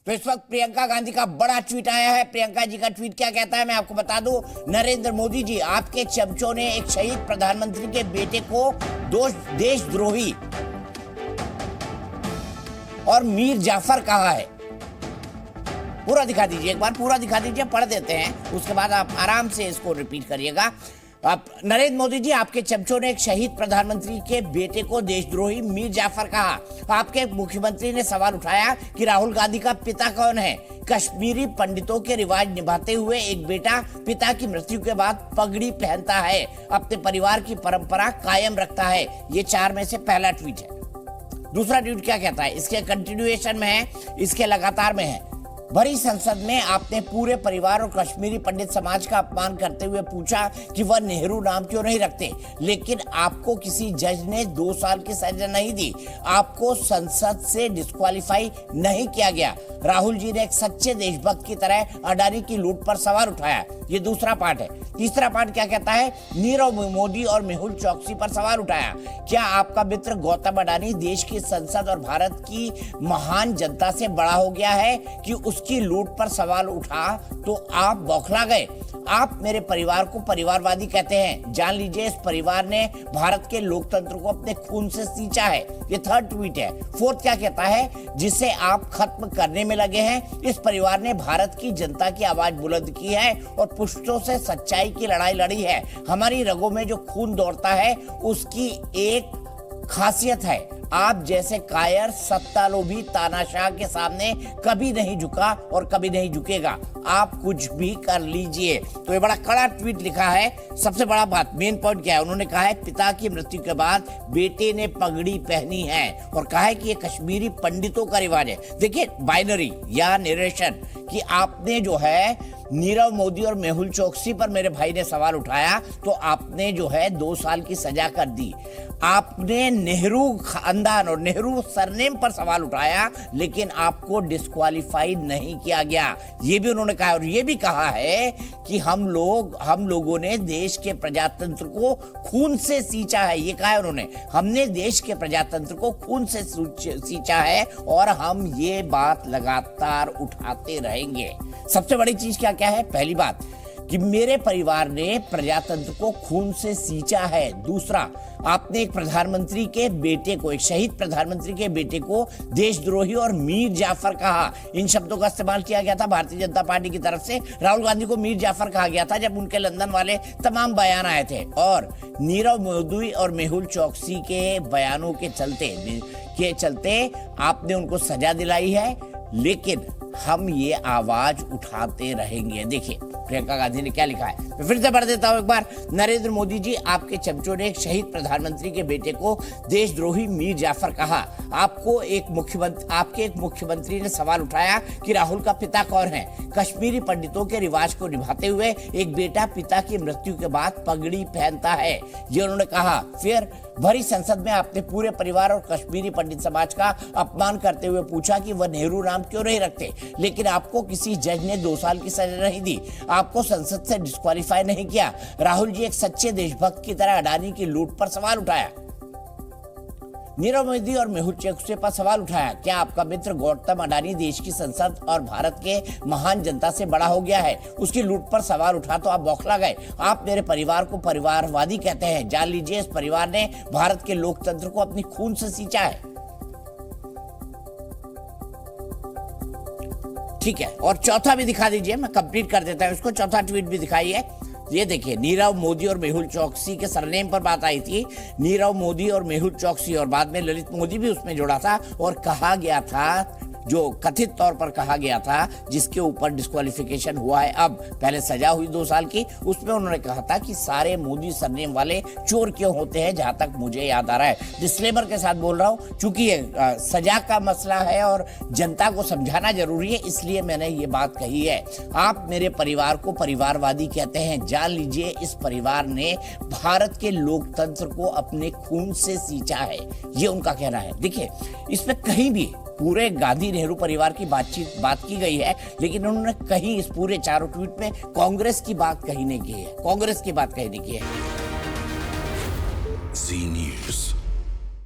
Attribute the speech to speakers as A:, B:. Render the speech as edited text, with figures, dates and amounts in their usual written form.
A: तो इस वक्त प्रियंका गांधी का बड़ा ट्वीट आया है। प्रियंका जी का ट्वीट क्या कहता है मैं आपको बता दूं। नरेंद्र मोदी जी, आपके चमचों ने एक शहीद प्रधानमंत्री के बेटे को देशद्रोही और मीर जाफर कहा है। पूरा दिखा दीजिए, एक बार पूरा दिखा दीजिए, पढ़ देते हैं, उसके बाद आप आराम से इसको रिपीट करिएगा। आप नरेंद्र मोदी जी, आपके चमचों ने एक शहीद प्रधानमंत्री के बेटे को देशद्रोही मीर जाफर कहा। आपके मुख्यमंत्री ने सवाल उठाया कि राहुल गांधी का पिता कौन है। कश्मीरी पंडितों के रिवाज निभाते हुए एक बेटा पिता की मृत्यु के बाद पगड़ी पहनता है, अपने परिवार की परंपरा कायम रखता है। ये 4 में से पहला ट्वीट है। दूसरा ट्वीट क्या कहता है, इसके कंटिन्यूएशन में है, इसके लगातार में है। भरी संसद में आपने पूरे परिवार और कश्मीरी पंडित समाज का अपमान करते हुए पूछा कि वह नेहरू नाम क्यों नहीं रखते, लेकिन आपको किसी जज ने 2 साल की सजा नहीं दी। आपको संसद से डिस्क्वालीफाई नहीं किया गया। राहुल जी ने एक सच्चे देशभक्त की तरह अडानी की लूट पर सवाल उठाया। ये दूसरा पार्ट है। तीसरा पार्ट क्या कहता है, नीरव मोदी और मेहुल चौकसी पर सवाल उठाया। क्या आपका मित्र गौतम अडानी देश की संसद और भारत की महान जनता से बड़ा हो गया है कि उसकी लूट पर सवाल उठा तो आप बौखला गए। आप मेरे परिवार को परिवारवादी कहते हैं। जान लीजिए, इस परिवार ने भारत के लोकतंत्र को अपने खून से सींचा है। ये थर्ड ट्वीट है। फोर्थ क्या कहता है, जिसे आप खत्म करने में लगे हैं। इस परिवार ने भारत की जनता की आवाज बुलंद की है और पुश्तों से सच्चाई की लड़ाई लड़ी है। हमारी रगों में जो खून दौड़ता है उसकी एक खासियत है, आप जैसे कायर सत्तालोभी तानाशाह के सामने कभी नहीं झुका और कभी नहीं झुकेगा। आप कुछ भी कर लीजिए। तो ये बड़ा कड़ा ट्वीट लिखा है। सबसे बड़ा बात, मेन पॉइंट क्या है, उन्होंने कहा है पिता की मृत्यु के बाद बेटे ने पगड़ी पहनी है और कहा है कि ये कश्मीरी पंडितों का रिवाज है। देखिए, बाइनरी या नरेशन कि आपने जो है नीरव मोदी और मेहुल चौकसी पर मेरे भाई ने सवाल उठाया तो आपने जो है 2 साल की सजा कर दी। आपने नेहरू खानदान और नेहरू सरनेम पर सवाल उठाया लेकिन आपको डिस्क्वालीफाई नहीं किया गया। ये भी उन्होंने कहा और ये भी कहा है कि हम लोगों ने देश के प्रजातंत्र को खून से सींचा है। ये कहा है उन्होंने, हमने देश के प्रजातंत्र को खून से सींचा है और हम ये बात लगातार उठाते रहेंगे। सबसे बड़ी चीज क्या क्या है, पहली बात कि मेरे परिवार ने प्रजातंत्र को खून से सींचा है। दूसरा, आपने एक प्रधानमंत्री के बेटे को, एक शहीद प्रधानमंत्री के बेटे को देशद्रोही और मीर जाफर कहा। इन शब्दों का इस्तेमाल किया गया था भारतीय जनता पार्टी की तरफ से। राहुल गांधी को मीर जाफर कहा गया था जब उनके लंदन वाले तमाम बयान आए थे। और नीरव मोदी और मेहुल चौकसी के बयानों के चलते आपने उनको सजा दिलाई है, लेकिन हम ये आवाज उठाते रहेंगे। देखिए प्रियंका गांधी ने क्या लिखा है, मैं फिर से पढ़ देता हूं एक बार। नरेंद्र मोदी जी, आपके चमचों ने एक शहीद प्रधानमंत्री के बेटे को देशद्रोही मीर जाफर कहा। आपके एक मुख्यमंत्री ने सवाल उठाया कि राहुल का पिता कौन है। कश्मीरी पंडितों के रिवाज को निभाते हुए एक बेटा पिता की मृत्यु के बाद पगड़ी पहनता है, ये उन्होंने कहा। फिर भरी संसद में आपने पूरे परिवार और कश्मीरी पंडित समाज का अपमान करते हुए पूछा कि वह नेहरू नाम क्यों नहीं रखते, लेकिन आपको किसी जज ने 2 साल की सजा नहीं दी। आपको संसद से डिस्क्वालीफाई नहीं किया। राहुल जी एक सच्चे देशभक्त की तरह अडानी की लूट पर सवाल उठाया। नीरव मोदी और मेहुल चौकसी पर सवाल उठाया। क्या आपका मित्र गौतम अडानी देश की संसद और भारत के महान जनता से बड़ा हो गया है। उसकी लूट पर सवाल उठा तो आप बौखला गए। आप मेरे परिवार को परिवारवादी कहते हैं। जान लीजिए, इस परिवार ने भारत के लोकतंत्र को अपनी खून से सींचा है। ठीक है, और चौथा भी दिखा दीजिए, मैं कंप्लीट कर देता हूं इसको। चौथा ट्वीट भी दिखाइए। ये देखिए, नीरव मोदी और मेहुल चौकसी के सरनेम पर बात आई थी। नीरव मोदी और मेहुल चौकसी, और बाद में ललित मोदी भी उसमें जोड़ा था और कहा गया था, जो कथित तौर पर कहा गया था, जिसके ऊपर डिस्क्वालिफिकेशन हुआ है अब, पहले सजा हुई 2 साल की, उसमें उन्होंने कहा था कि सारे मोदी सरनेम वाले चोर क्यों होते हैं, जहां तक मुझे याद आ रहा है। डिस्क्लेमर के साथ बोल रहा हूं, चूंकि ये सजा का मसला है और जनता को समझाना जरूरी है, इसलिए मैंने ये बात कही है। आप मेरे परिवार को परिवारवादी कहते हैं। जान लीजिए, इस परिवार ने भारत के लोकतंत्र को अपने खून से सींचा है, ये उनका कहना है। देखिए, इसमें कहीं भी पूरे गांधी नेहरू परिवार की बात की गई है, लेकिन उन्होंने कहीं इस पूरे 4 ट्वीट में कांग्रेस की बात कहीं नहीं की है। कांग्रेस की बात कहीं नहीं की है।
B: जी न्यूज़।